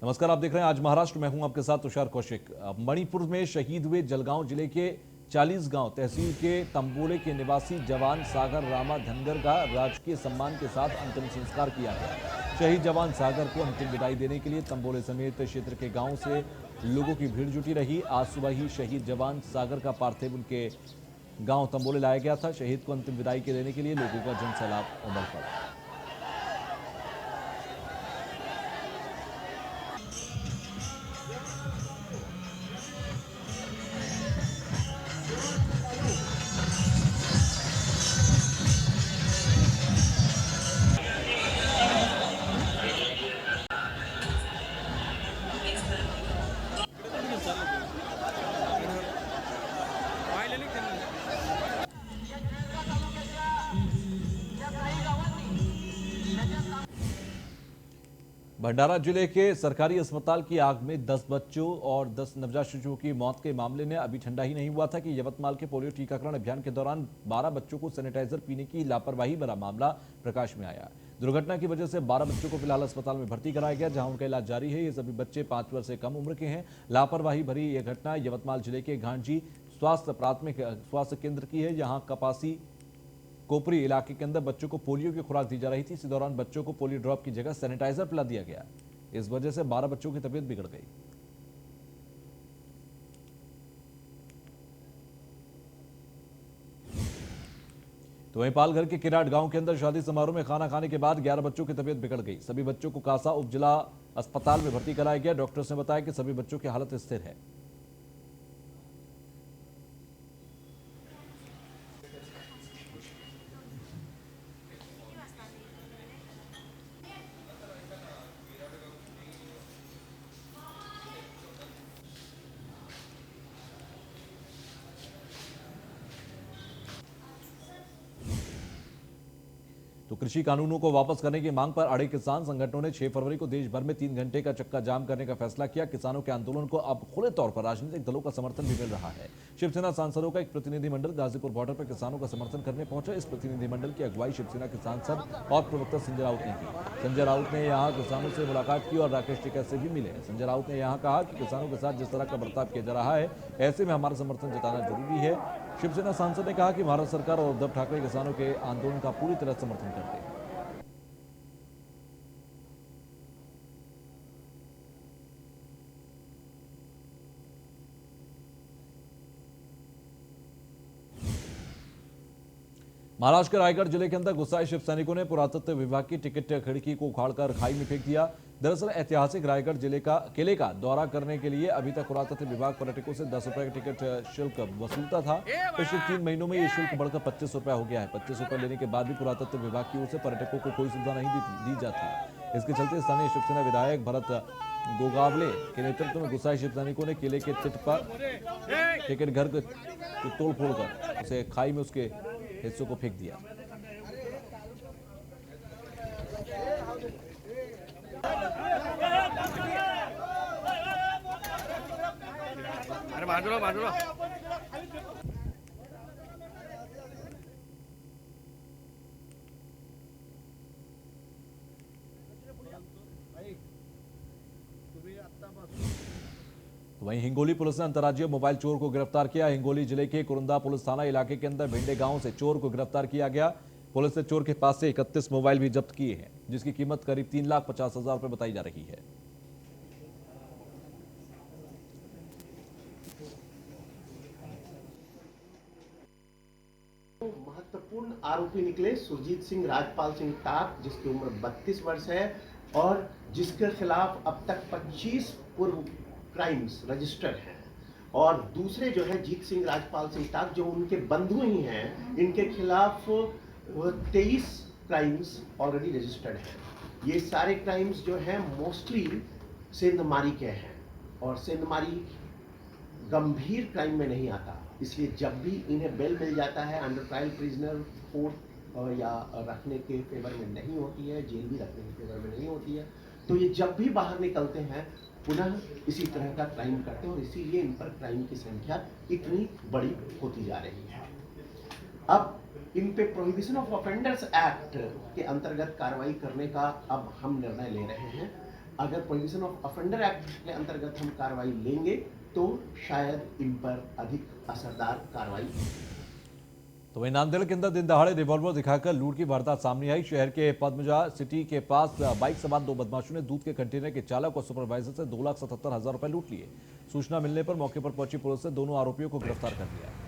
नमस्कार, आप देख रहे हैं आज महाराष्ट्र में हूं आपके साथ तुषार कौशिक। मणिपुर में शहीद हुए जलगांव जिले के 40 गांव तहसील के तंबोले के निवासी जवान सागर रामा धनगर का राजकीय सम्मान के साथ अंतिम संस्कार किया गया। शहीद जवान सागर को अंतिम विदाई देने के लिए तंबोले समेत क्षेत्र के गांव से लोगों की भीड़ जुटी रही। आज सुबह ही शहीद जवान सागर का पार्थिव उनके गांव तंबोले लाया गया था। शहीद को अंतिम विदाई के देने के लिए लोगों का जनसैलाब उमड़ पड़ा। भंडारा जिले के सरकारी अस्पताल की आग में 10 बच्चों और 10 नवजात शिशुओं की मौत के मामले में अभी ठंडा ही नहीं हुआ था कि यवतमाल के पोलियो टीकाकरण अभियान के दौरान 12 बच्चों को सैनिटाइजर पीने की लापरवाही भरा मामला प्रकाश में आया। दुर्घटना की वजह से 12 बच्चों को फिलहाल अस्पताल में भर्ती कराया गया, जहां उनका इलाज जारी है। ये सभी बच्चे 5 वर्ष से कम उम्र के हैं। लापरवाही भरी यह घटना यवतमाल जिले के घांची प्राथमिक स्वास्थ्य केंद्र की है। यहाँ कपासी कोपरी इलाके के अंदर बच्चों को पोलियो की खुराक दी जा रही थी। इसी दौरान बच्चों को पोलियो ड्रॉप की जगह सैनिटाइजर पिला दिया गया। इस वजह से 12 बच्चों की तबीयत बिगड़ गई। तो वहीं पालघर के किराट गांव के अंदर शादी समारोह में खाना खाने के बाद 11 बच्चों की तबीयत बिगड़ गई। सभी बच्चों को कासा उप जिला अस्पताल में भर्ती कराया गया। डॉक्टर्स ने बताया कि सभी बच्चों की हालत स्थिर है। तो कृषि कानूनों को वापस करने की मांग पर अड़े किसान संगठनों ने 6 फरवरी को देश भर में 3 घंटे का चक्का जाम करने का फैसला किया। किसानों के आंदोलन को अब खुले तौर पर राजनीतिक दलों का समर्थन भी मिल रहा है। शिवसेना सांसदों का एक प्रतिनिधिमंडल गाजीपुर बॉर्डर पर किसानों का समर्थन करने पहुंचा। इस प्रतिनिधिमंडल की अगुवाई शिवसेना के सांसद और प्रवक्ता संजय राउत ने की। संजय राउत ने यहाँ किसानों से मुलाकात की और राकेश टिकैत से भी मिले। संजय राउत ने यहाँ कहा कि किसानों के साथ जिस तरह का बर्ताव किया जा रहा है, ऐसे में हमारा समर्थन जताना जरूरी है। शिवसेना सांसद ने कहा कि भारत सरकार और उद्धव ठाकरे किसानों के आंदोलन का पूरी तरह समर्थन करते हैं। महाराष्ट्र के रायगढ़ जिले के अंदर गुस्साए शिव सैनिकों ने पुरातत्व विभाग की टिकट खिड़की को उखाड़कर खाई में फेंक दिया। दरअसल ऐतिहासिक रायगढ़ जिले का किले का दौरा करने के लिए अभी तक पुरातत्व विभाग पर्यटकों से 10 रुपए का टिकट शुल्क वसूलता था। पिछले 3 महीनों में ये शुल्क बढ़कर 25 रुपए हो गया है। 25 रुपए लेने के बाद भी पुरातत्व विभाग की ओर से पर्यटकों को कोई सुविधा नहीं दी जाती। इसके चलते स्थानीय शिवसेना विधायक भरत गोगावले के नेतृत्व में गुस्साए शिव सैनिकों ने किले के चिट पर टिकट घर को तोड़ फोड़ कर उसे खाई में उसके हिस्सों को फेंक दिया। अरे बाजूला तो वहीं हिंगोली पुलिस ने अंतर्राज्यीय मोबाइल चोर को गिरफ्तार किया। हिंगोली जिले के कुरुंदा पुलिस थाना इलाके के अंदर भिंडे गांव से चोर को गिरफ्तार किया गया। पुलिस ने चोर के पास से 31 मोबाइल भी जब्त किए हैं, जिसकी कीमत करीब 3,50,000 रुपए बताई जा रही है। महत्वपूर्ण आरोपी निकले सुरजीत सिंह राजपाल सिंह टाक, जिसकी उम्र 32 वर्ष है और जिसके खिलाफ अब तक 25 पूर्व क्राइम्स रजिस्टर्ड हैं। और दूसरे जो है जीत सिंह राजपाल सिंह टाक, जो उनके बंधु ही हैं, इनके खिलाफ 23 क्राइम्स ऑलरेडी रजिस्टर्ड हैं। ये सारे क्राइम्स जो हैं मोस्टली सेंधमारी के हैं और सेंधमारी गंभीर क्राइम में नहीं आता, इसलिए जब भी इन्हें बेल मिल जाता है अंडर ट्रायल प्रिजनर कोर्ट या रखने के फेवर में नहीं होती है, जेल भी रखने के फेवर में नहीं होती है, तो ये जब भी बाहर निकलते हैं पुनः इसी तरह का क्राइम करते हैं और इसीलिए इन पर क्राइम की संख्या इतनी बड़ी होती जा रही है। अब इन पे प्रोहिबिशन ऑफ ऑफेंडर्स एक्ट के अंतर्गत कार्रवाई करने का अब हम निर्णय ले रहे हैं। अगर प्रोहिबिशन ऑफ ऑफेंडर एक्ट के अंतर्गत हम कार्रवाई लेंगे तो शायद इन पर अधिक असरदार कार्रवाई। तो वहीं नांदेड़ के अंदर दिन दहाड़े रिवॉल्वर दिखाकर लूट की वारदात सामने आई। शहर के पद्मजा सिटी के पास बाइक सवार दो बदमाशों ने दूध के कंटेनर के चालक और सुपरवाइजर से 2,77,000 रुपए लूट लिए। सूचना मिलने पर मौके पर पहुंची पुलिस ने दोनों आरोपियों को गिरफ्तार कर लिया।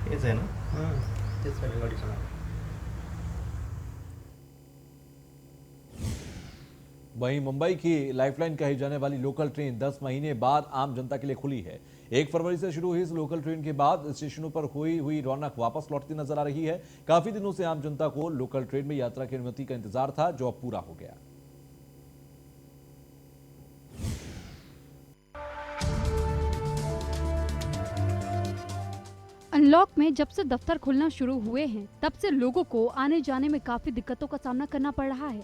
तेज है ना, तेज वाली गाड़ी चला। वहीं मुंबई की लाइफलाइन कही जाने वाली लोकल ट्रेन 10 महीने बाद आम जनता के लिए खुली है। 1 फरवरी से शुरू हुई इस लोकल ट्रेन के बाद स्टेशनों पर खोई हुई रौनक वापस लौटती नजर आ रही है। काफी दिनों से आम जनता को लोकल ट्रेन में यात्रा की अनुमति का इंतजार था, जो अब पूरा हो गया। अनलॉक में जब से दफ्तर खुलना शुरू हुए हैं, तब से लोगों को आने जाने में काफी दिक्कतों का सामना करना पड़ रहा है।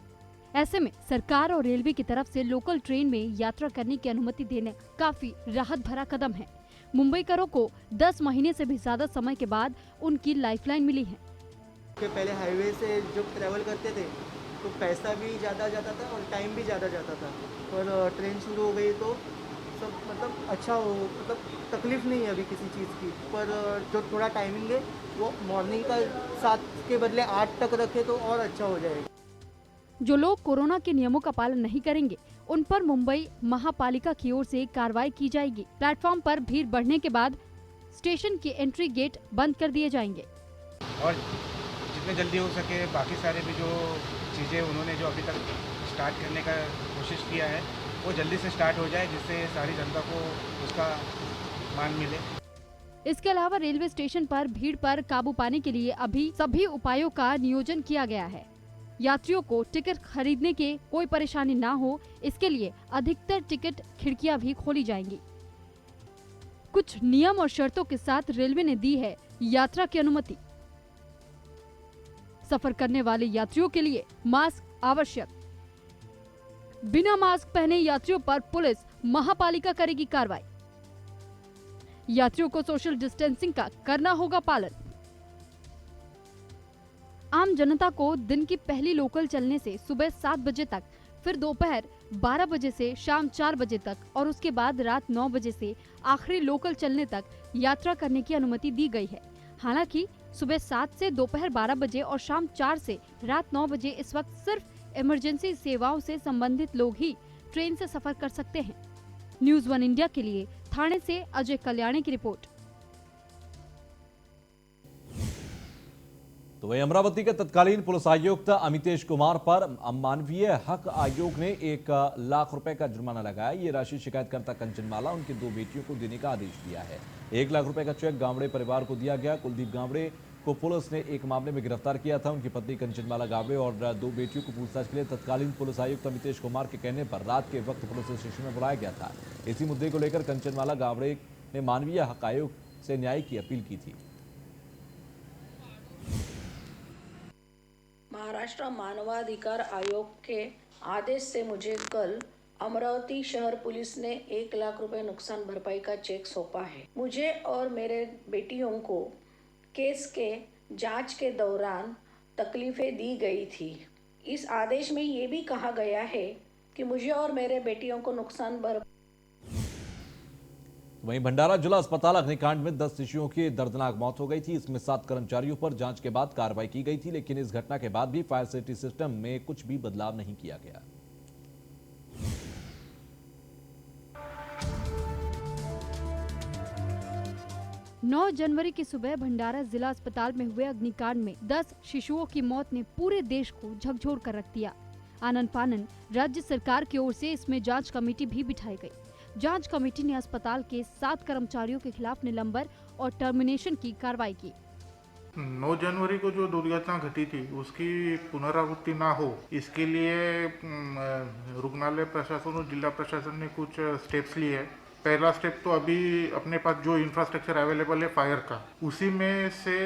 ऐसे में सरकार और रेलवे की तरफ से लोकल ट्रेन में यात्रा करने की अनुमति देने काफी राहत भरा कदम है। मुंबईकरों को 10 महीने से भी ज्यादा समय के बाद उनकी लाइफलाइन मिली है। पहले हाईवे से जब ट्रैवल करते थे तो पैसा भी ज़्यादा जाता था और टाइम भी ज़्यादा जाता था, और ट्रेन शुरू हो गई तो सब मतलब अच्छा हो, मतलब तकलीफ नहीं है अभी किसी चीज़ की। पर जो थोड़ा टाइमिंग है वो मॉर्निंग का 7 के बदले 8 तक रखे तो और अच्छा हो जाएगा। जो लोग कोरोना के नियमों का पालन नहीं करेंगे, उन पर मुंबई महापालिका की ओर से कार्रवाई की जाएगी। प्लेटफॉर्म पर भीड़ बढ़ने के बाद स्टेशन के एंट्री गेट बंद कर दिए जाएंगे और जितने जल्दी हो सके बाकी सारे भी जो चीज़ें उन्होंने जो अभी तक स्टार्ट करने का कोशिश किया है वो जल्दी से स्टार्ट हो जाए, जिससे सारी जनता को उसका मान मिले। इसके अलावा रेलवे स्टेशन पर भीड़ पर काबू पाने के लिए अभी सभी उपायों का नियोजन किया गया है। यात्रियों को टिकट खरीदने के कोई परेशानी ना हो, इसके लिए अधिकतर टिकट खिड़कियां भी खोली जाएंगी। कुछ नियम और शर्तों के साथ रेलवे ने दी है यात्रा की अनुमति। सफर करने वाले यात्रियों के लिए मास्क आवश्यक। बिना मास्क पहने यात्रियों पर पुलिस महापालिका करेगी कार्रवाई। यात्रियों को सोशल डिस्टेंसिंग का करना होगा पालन। आम जनता को दिन की पहली लोकल चलने से सुबह 7 बजे तक, फिर दोपहर 12 बजे से शाम 4 बजे तक और उसके बाद रात 9 बजे से आखिरी लोकल चलने तक यात्रा करने की अनुमति दी गई है। हालांकि सुबह 7 से दोपहर 12 बजे और शाम 4 से रात 9 बजे इस वक्त सिर्फ इमरजेंसी सेवाओं से संबंधित लोग ही ट्रेन से सफर कर सकते हैं। न्यूज़ 1 इंडिया के लिए थाने से अजय कल्याणी की रिपोर्ट। तो वही अमरावती के तत्कालीन पुलिस आयुक्त अमितेश कुमार पर मानवीय हक आयोग ने 1 लाख रुपए का जुर्माना लगाया। ये राशि शिकायतकर्ता कंचनमाला उनकी 2 बेटियों को देने का आदेश दिया है। 1 लाख रुपए का चेक गावड़े परिवार को दिया गया। कुलदीप गावड़े को पुलिस ने एक मामले में गिरफ्तार किया था। उनकी पत्नी कंचनमाला गावड़े और 2 बेटियों को पूछताछ के लिए तत्कालीन पुलिस आयुक्त अमितेश कुमार के कहने पर रात के वक्त पुलिस स्टेशन में बुलाया गया था। इसी मुद्दे को लेकर कंचनमाला गावड़े ने मानवीय हक आयोग से न्याय की अपील की थी। महाराष्ट्र मानवाधिकार आयोग के आदेश से मुझे कल अमरावती शहर पुलिस ने 1 लाख रुपए नुकसान भरपाई का चेक सौंपा है। मुझे और मेरे बेटियों को केस के जांच के दौरान तकलीफें दी गई थी। इस आदेश में ये भी कहा गया है कि मुझे और मेरे बेटियों को नुकसान भरपाई। वहीं भंडारा जिला अस्पताल अग्निकांड में 10 शिशुओं की दर्दनाक मौत हो गई थी। इसमें 7 कर्मचारियों पर जांच के बाद कार्रवाई की गई थी, लेकिन इस घटना के बाद भी फायर सेफ्टी सिस्टम में कुछ भी बदलाव नहीं किया गया। नौ जनवरी की सुबह भंडारा जिला अस्पताल में हुए अग्निकांड में 10 शिशुओं की मौत ने पूरे देश को झकझोर कर रख दिया। आनन फानन राज्य सरकार की ओर से इसमें जांच कमेटी भी बिठाई गई। जांच कमेटी ने अस्पताल के 7 कर्मचारियों के खिलाफ निलंबन और टर्मिनेशन की कार्रवाई की। 9 जनवरी को जो दुर्घटना घटी थी उसकी पुनरावृत्ति ना हो, इसके लिए रुग्णालय प्रशासन और जिला प्रशासन ने कुछ स्टेप्स लिए हैं। पहला स्टेप तो अभी अपने पास जो इंफ्रास्ट्रक्चर अवेलेबल है फायर का, उसी में से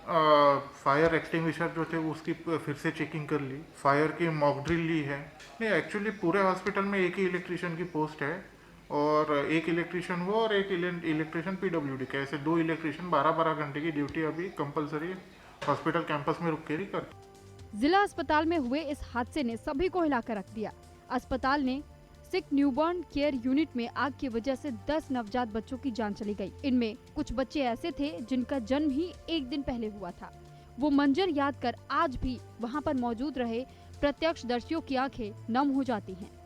फायर एक्सटिंग्विशर जो थे उसकी फिर से चेकिंग कर ली, फायर की मॉक ड्रिल ली है। नहीं, एक्चुअली पूरे हॉस्पिटल में एक ही इलेक्ट्रिशियन की पोस्ट है और एक इलेक्ट्रिशियन वो और एक इलेक्ट्रिशियन पीडब्ल्यूडी का, ऐसे 2 इलेक्ट्रिशियन 12-12 घंटे की ड्यूटी अभी कंपलसरी हॉस्पिटल कैंपस में रुक के ही करते। जिला अस्पताल में हुए इस हादसे ने सभी को हिलाकर रख दिया। अस्पताल ने सिक न्यूबॉर्न केयर यूनिट में आग की वजह से 10 नवजात बच्चों की जान चली गई। इनमें कुछ बच्चे ऐसे थे जिनका जन्म ही एक दिन पहले हुआ था। वो मंजर याद कर आज भी वहां पर मौजूद रहे प्रत्यक्षदर्शियों की आंखें नम हो जाती हैं।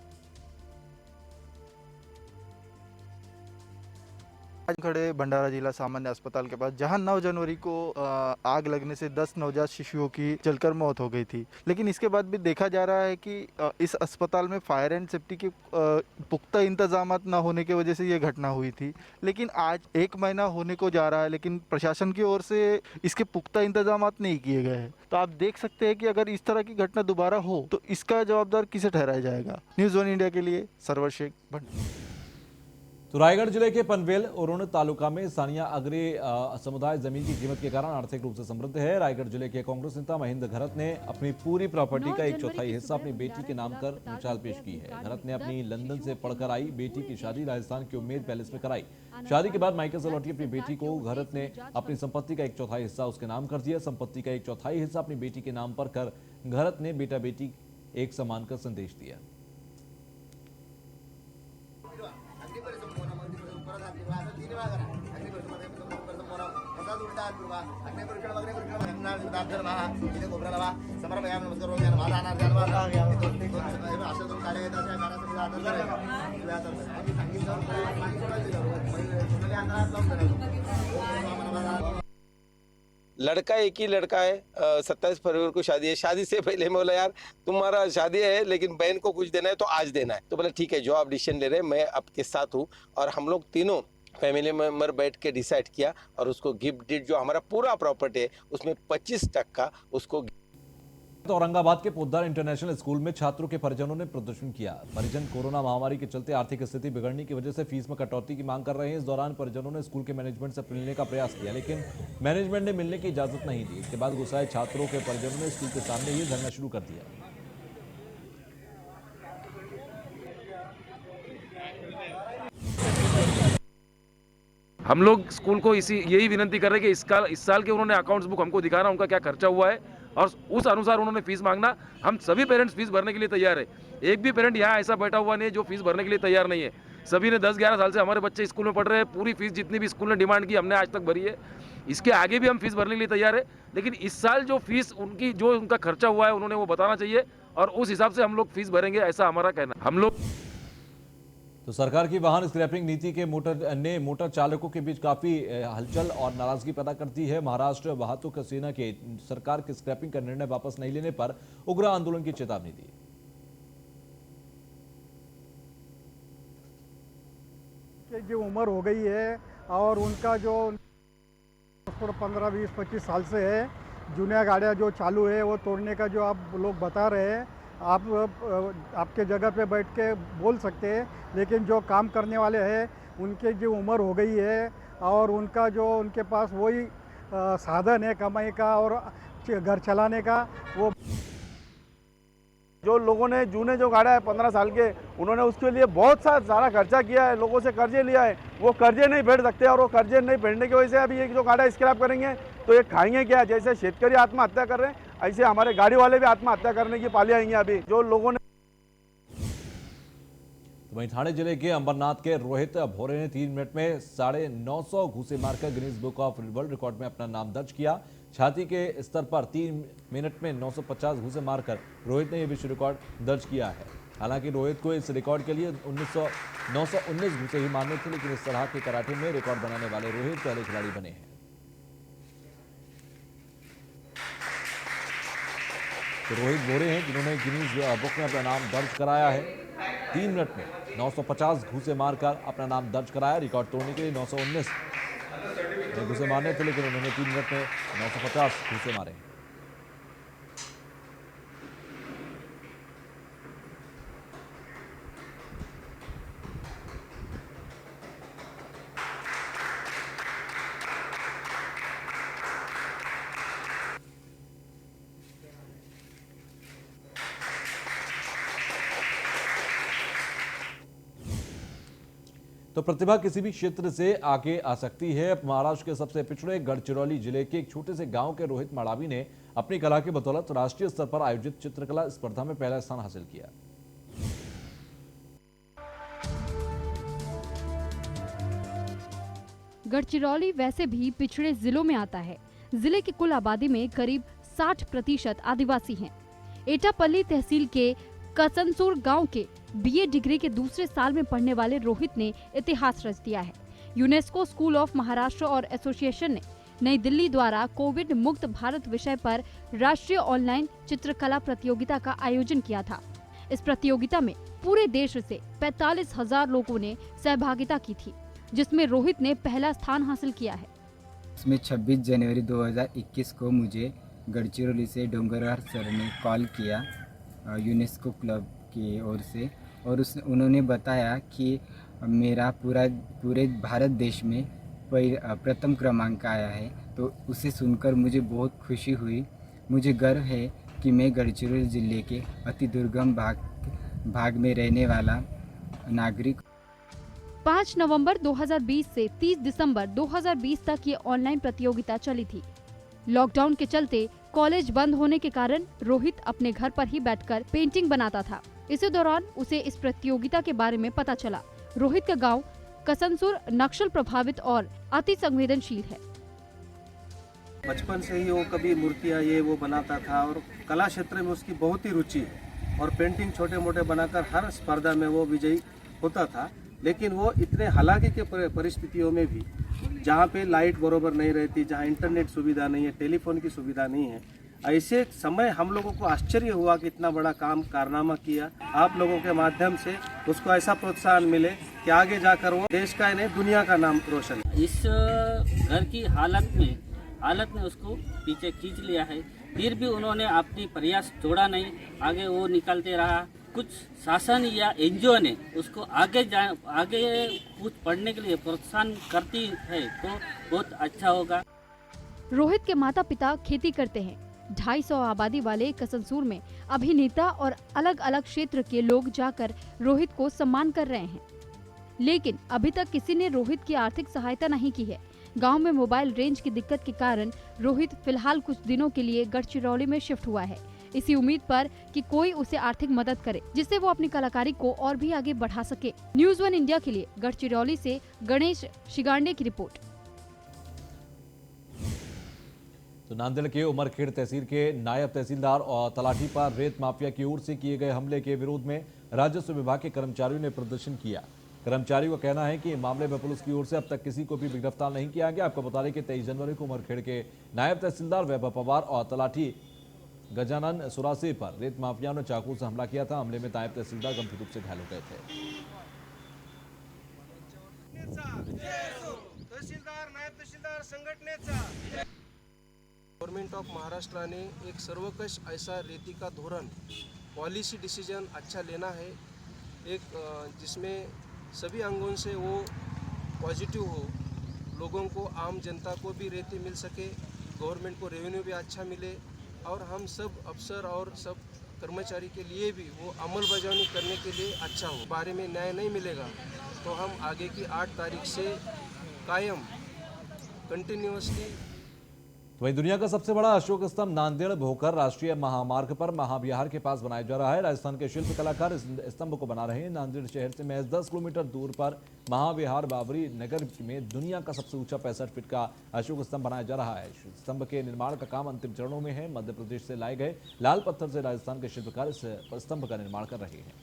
आज खड़े भंडारा जिला सामान्य अस्पताल के पास, जहां 9 जनवरी को आग लगने से 10 नवजात शिशुओं की जलकर मौत हो गई थी। लेकिन इसके बाद भी देखा जा रहा है कि इस अस्पताल में फायर एंड सेफ्टी के पुख्ता इंतजामात न होने की वजह से ये घटना हुई थी। लेकिन आज 1 महीना होने को जा रहा है, लेकिन प्रशासन की ओर से इसके पुख्ता इंतजामात नहीं किए गए हैं। तो आप देख सकते हैं कि अगर इस तरह की घटना दोबारा हो तो इसका जवाबदार किसे ठहराया जाएगा। न्यूज़ 1 इंडिया के लिए सरवर शेख भंडारा। तो रायगढ़ जिले के पनवेल उरुण तालुका में सानिया अग्रे समुदाय जमीन की कीमत के कारण आर्थिक रूप से समृद्ध है। रायगढ़ जिले के कांग्रेस नेता महेंद्र घरत ने अपनी पूरी प्रॉपर्टी का 1/4 हिस्सा अपनी बेटी के नाम कर मिसाल पेश की है। घरत ने अपनी लंदन से पढ़कर आई बेटी की शादी राजस्थान के उम्मेद पैलेस में कराई। शादी के बाद मायके से लौटी अपनी बेटी को घरत ने अपनी संपत्ति का 1/4 हिस्सा उसके नाम कर दिया। संपत्ति का 1/4 हिस्सा अपनी बेटी के नाम पर कर घरत ने बेटा बेटी एक समान का संदेश दिया। लड़का एक ही लड़का है, 27 फरवरी को शादी है। शादी से पहले मैं बोला यार तुम्हारा शादी है लेकिन बहन को कुछ देना है तो आज देना है। तो बोला ठीक है, जो आप डिसीजन ले रहे हैं मैं आपके साथ हूँ। और हम लोग तीनों फैमिली मेंबर बैठ के डिसाइड किया और उसको गिफ्ट डीड जो हमारा पूरा प्रॉपर्टी है उसमें 25% उसको। तो औरंगाबाद के पोद्दार इंटरनेशनल स्कूल में छात्रों के परिजनों ने प्रदर्शन किया। परिजन कोरोना महामारी के चलते आर्थिक स्थिति बिगड़ने की वजह से फीस में कटौती की मांग कर रहे हैं। इस दौरान परिजनों ने स्कूल के मैनेजमेंट से मिलने का प्रयास किया, लेकिन मैनेजमेंट ने मिलने की इजाजत नहीं दी। इसके बाद गुस्साए छात्रों के परिजनों ने स्कूल के सामने ही धरना शुरू कर दिया। हम लोग स्कूल को यही विनंती कर रहे हैं कि इस साल के उन्होंने अकाउंट्स बुक हमको दिखाना, उनका क्या खर्चा हुआ है और उस अनुसार उन्होंने फीस मांगना। हम सभी पेरेंट्स फीस भरने के लिए तैयार है। एक भी पेरेंट यहाँ ऐसा बैठा हुआ नहीं है जो फीस भरने के लिए तैयार नहीं है। सभी ने 10-11 साल से हमारे बच्चे स्कूल में पढ़ रहे हैं। पूरी फीस जितनी भी स्कूल ने डिमांड की हमने आज तक भरी है। इसके आगे भी हम फीस भरने के लिए तैयार है, लेकिन इस साल जो फीस उनकी जो उनका खर्चा हुआ है उन्होंने वो बताना चाहिए और उस हिसाब से हम लोग फीस भरेंगे, ऐसा हमारा कहना है। हम लोग तो सरकार की वाहन स्क्रैपिंग नीति के मोटर चालकों के बीच काफी हलचल और नाराजगी पैदा करती है। महाराष्ट्र वाहतूक सेना के सरकार के स्क्रैपिंग का निर्णय वापस नहीं लेने पर उग्र आंदोलन की चेतावनी दी। जो उम्र हो गई है और उनका जो 15, 20, 25 साल से है, जूनिया गाड़ियाँ जो चालू है वो तोड़ने का जो आप लोग बता रहे हैं, आप आपके जगह पे बैठ के बोल सकते हैं, लेकिन जो काम करने वाले हैं उनके जो उम्र हो गई है और उनका जो उनके पास वही साधन है कमाई का और घर चलाने का, वो जो लोगों ने जूने जो गाड़ा है 15 साल के, उन्होंने उसके लिए बहुत सारा खर्चा किया है, लोगों से कर्जे लिया है, वो कर्जे नहीं फेड सकते और वो कर्जे नहीं फेडने की वजह से अभी ये जो गाड़ा स्क्रैप करेंगे तो ये खाएंगे क्या। जैसे शेतकरी आत्महत्या कर रहे हैं ऐसे हमारे गाड़ी वाले भी आत्महत्या करने की पाली आएंगे। अभी जो लोगों ने वहीं ठाणे जिले के अंबरनाथ के रोहित भोरे ने 3 मिनट में 950 घूसे मारकर Guinness book of world record में अपना नाम दर्ज किया। छाती के स्तर पर 3 मिनट में 950 घूसे मारकर रोहित ने यह विश्व रिकॉर्ड दर्ज किया है। हालांकि रोहित को इस रिकॉर्ड के लिए 919 घूसे ही मारने थे, लेकिन इस तरह के कराटे में रिकॉर्ड बनाने वाले रोहित पहले खिलाड़ी बने हैं। तो रोहित बोरे हैं जिन्होंने गिनीज बुक में अपना नाम दर्ज कराया है। 3 मिनट में 950 घूसे मारकर अपना नाम दर्ज कराया। रिकॉर्ड तोड़ने के लिए 919 घूसे मारने थे, लेकिन उन्होंने 3 मिनट में 950 घूसे मारे। तो प्रतिभा किसी भी क्षेत्र से आगे आ सकती है। महाराष्ट्र के सबसे पिछड़े गढ़चिरौली जिले के एक छोटे से गांव के रोहित मड़ावी ने अपनी कला की बदौलत राष्ट्रीय स्तर पर आयोजित चित्रकला स्पर्धा में पहला स्थान हासिल किया। गढ़चिरौली वैसे भी पिछड़े जिलों में आता है। जिले की कुल आबादी में करीब 60% आदिवासी हैं। एटापल्ली तहसील के कसनसुर गांव के बीए डिग्री के दूसरे साल में पढ़ने वाले रोहित ने इतिहास रच दिया है। यूनेस्को स्कूल ऑफ महाराष्ट्र और एसोसिएशन ने नई दिल्ली द्वारा कोविड मुक्त भारत विषय पर राष्ट्रीय ऑनलाइन चित्रकला प्रतियोगिता का आयोजन किया था। इस प्रतियोगिता में पूरे देश से 45,000 लोगों ने सहभागिता की थी, जिसमें रोहित ने पहला स्थान हासिल किया है। इसमें 26 जनवरी 2021 को मुझे गढ़चिरौली से डोंगरहर सर ने कॉल किया यूनेस्को क्लब की ओर से, और उन्होंने बताया कि मेरा पूरे भारत देश में प्रथम क्रमांक आया है। तो उसे सुनकर मुझे बहुत खुशी हुई। मुझे गर्व है कि मैं गढ़चिरौली जिले के अति दुर्गम भाग में रहने वाला नागरिक। 5 नवंबर 2020 से 30 दिसंबर 2020 तक ये ऑनलाइन प्रतियोगिता चली थी। लॉकडाउन के चलते कॉलेज बंद होने के कारण रोहित अपने घर पर ही बैठकर पेंटिंग बनाता था। इसी दौरान उसे इस प्रतियोगिता के बारे में पता चला। रोहित का गांव कसनसुर नक्सल प्रभावित और अति संवेदनशील है। बचपन से ही वो कभी मूर्तियाँ ये वो बनाता था और कला क्षेत्र में उसकी बहुत ही रुचि है और पेंटिंग छोटे मोटे बनाकर हर स्पर्धा में वो विजयी होता था। लेकिन वो इतने हालांकि के परिस्थितियों में भी, जहाँ पे लाइट बरोबर नहीं रहती, जहाँ इंटरनेट सुविधा नहीं है, टेलीफोन की सुविधा नहीं है, ऐसे समय हम लोगों को आश्चर्य हुआ कि इतना बड़ा कारनामा किया। आप लोगों के माध्यम से उसको ऐसा प्रोत्साहन मिले कि आगे जाकर वो देश का नहीं दुनिया का नाम रोशन। इस घर की हालत में उसको पीछे खींच लिया है, फिर भी उन्होंने अपनी प्रयास छोड़ा नहीं, आगे वो निकलते रहा। कुछ शासन या एनजीओ ने उसको आगे कुछ पढ़ने के लिए प्रोत्साहन करती है तो बहुत अच्छा होगा। रोहित के माता पिता खेती करते हैं। 250 आबादी वाले कसनसुर में अभिनेता और अलग अलग क्षेत्र के लोग जाकर रोहित को सम्मान कर रहे हैं, लेकिन अभी तक किसी ने रोहित की आर्थिक सहायता नहीं की है। गांव में मोबाइल रेंज की दिक्कत के कारण रोहित फिलहाल कुछ दिनों के लिए गढ़चिरौली में शिफ्ट हुआ है, इसी उम्मीद पर कि कोई उसे आर्थिक मदद करे जिससे वो अपनी कलाकारी को और भी आगे बढ़ा सके। न्यूज़ 1 इंडिया के लिए गढ़चिरौली से गणेश शिगांडे की रिपोर्ट। तो नांदेड़ के उमरखेड़ तहसील के नायब तहसीलदार और तलाठी पर रेत माफिया की ओर से किए गए हमले के विरोध में राजस्व विभाग के कर्मचारियों ने प्रदर्शन किया। कर्मचारियों का कहना है कि मामले में पुलिस की ओर से अब तक किसी को भी गिरफ्तार नहीं किया गया। आपको बता दें कि 23 जनवरी को उमरखेड़ के नायब तहसीलदार वैभव पवार और तलाठी गजानन सुरासे पर रेत माफिया ने चाकू से हमला किया था। हमले में नायब तहसीलदार गंभीर रूप से घायल हो गए थे। गवर्नमेंट ऑफ महाराष्ट्र ने एक सर्वकष ऐसा रेती का धोरण पॉलिसी डिसीजन अच्छा लेना है, एक जिसमें सभी अंगों से वो पॉजिटिव हो, लोगों को आम जनता को भी रेती मिल सके, गवर्नमेंट को रेवेन्यू भी अच्छा मिले और हम सब अफसर और सब कर्मचारी के लिए भी वो अमल बजावनी करने के लिए अच्छा हो। बारे में न्याय नहीं मिलेगा तो हम आगे की 8 तारीख से कायम कंटिन्यूअसली। वहीं दुनिया का सबसे बड़ा अशोक स्तंभ नांदेड़ भोकर राष्ट्रीय महामार्ग पर महाविहार के पास बनाया जा रहा है। राजस्थान के शिल्प कलाकार इस स्तंभ को बना रहे हैं। नांदेड़ शहर से महज 10 किलोमीटर दूर पर महाविहार बाबरी नगर में दुनिया का सबसे ऊंचा 65 फीट का अशोक स्तंभ बनाया जा रहा है। स्तंभ के निर्माण का काम अंतिम चरणों में है। मध्य प्रदेश से लाए गए लाल पत्थर से राजस्थान के शिल्पकार इस स्तंभ का निर्माण कर रहे हैं।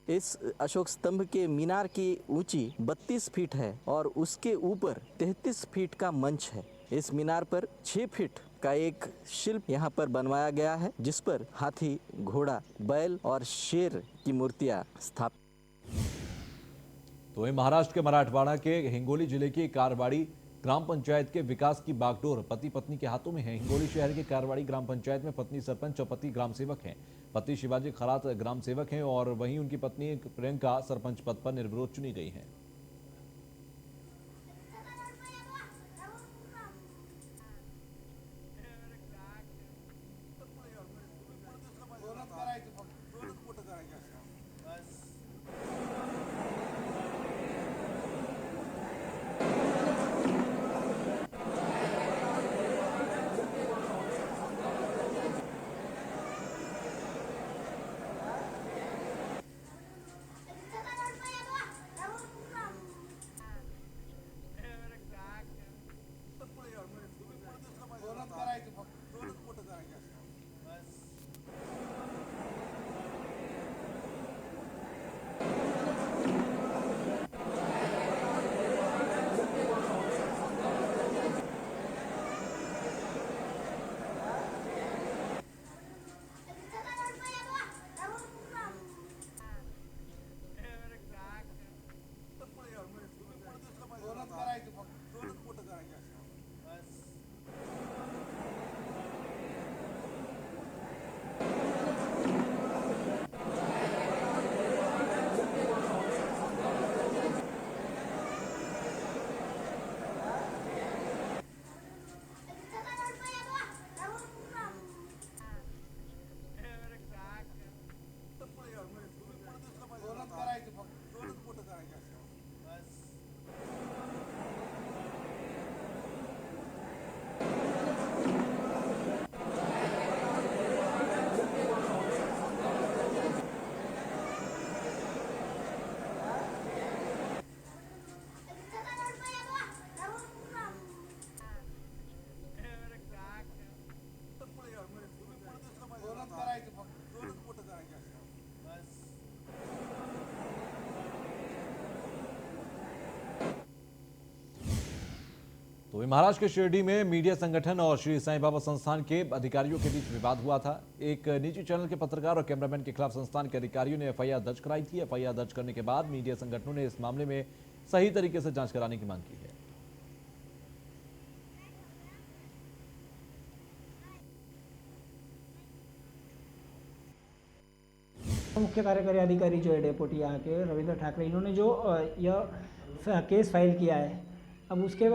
इस अशोक स्तंभ के मीनार की ऊंची 32 फीट है और उसके ऊपर 33 फीट का मंच है। इस मीनार पर 6 फीट का एक शिल्प यहाँ पर बनवाया गया है, जिस पर हाथी, घोड़ा, बैल और शेर की मूर्तियाँ स्थापित। तो वहीं महाराष्ट्र के मराठवाड़ा के हिंगोली जिले की कारवाड़ी ग्राम पंचायत के विकास की बागडोर पति पत्नी के हाथों में है। हिंगोली शहर के कारवाड़ी ग्राम पंचायत में पत्नी सरपंच और पति ग्राम सेवक हैं। पति शिवाजी खरात ग्राम सेवक हैं और वहीं उनकी पत्नी प्रियंका सरपंच पद पर निर्विरोध चुनी गई हैं। तो महाराष्ट्र के शिरडी में मीडिया संगठन और श्री साईं बाबा संस्थान के अधिकारियों के बीच विवाद हुआ था। एक निजी चैनल के पत्रकार और कैमरामैन के खिलाफ संस्थान के अधिकारियों ने एफआईआर दर्ज कराई थी। एफआईआर दर्ज करने के बाद मीडिया संगठनों ने इस मामले में सही तरीके से जांच कराने की मांग की है। मुख्य कार्यकारी अधिकारी जो है डेपुटी यहाँ के रविंद्र ठाकरे, इन्होंने जो यह केस फाइल किया है, अब उसके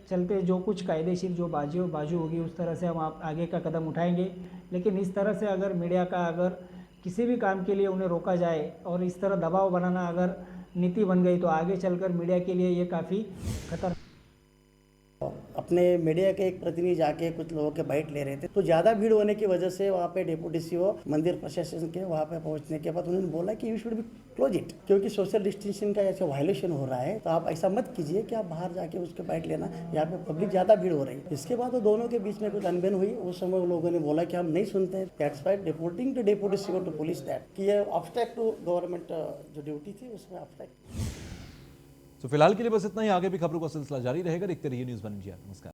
चलते जो कुछ कायदेशीर जो बाजू होगी उस तरह से हम आप आगे का कदम उठाएंगे। लेकिन इस तरह से अगर मीडिया का अगर किसी भी काम के लिए उन्हें रोका जाए और इस तरह दबाव बनाना अगर नीति बन गई तो आगे चलकर मीडिया के लिए ये काफ़ी खतरनाक। अपने मीडिया के एक प्रतिनिधि जाके कुछ लोगों के बाइट ले रहे थे, तो ज़्यादा भीड़ होने की वजह से वहाँ पे डेप्यूटी सीओ मंदिर प्रशासन के वहाँ पे पहुँचने के बाद उन्होंने बोला कि you should be close it, क्योंकि सोशल डिस्टेंसिंग का ऐसे वायलेशन हो रहा है, तो आप ऐसा मत कीजिए कि आप बाहर जाके उसके बाइट लेना, यहाँ पे पब्लिक ज़्यादा भीड़ हो रही है। इसके बाद वो दोनों के बीच में कुछ अनबन हुई। उस समय लोगों ने बोला कि हम नहीं सुनते, that's why reporting to deputy CO to police that कि ये ऑब्स्ट्रैक्ट टू गवर्नमेंट जो ड्यूटी थी उसमें ऑब्स्ट्रैक्ट। तो फिलहाल के लिए बस इतना ही। आगे भी खबरों का सिलसिला जारी रहेगा। देखते रहिए न्यूज़ 1 इंडिया। नमस्कार।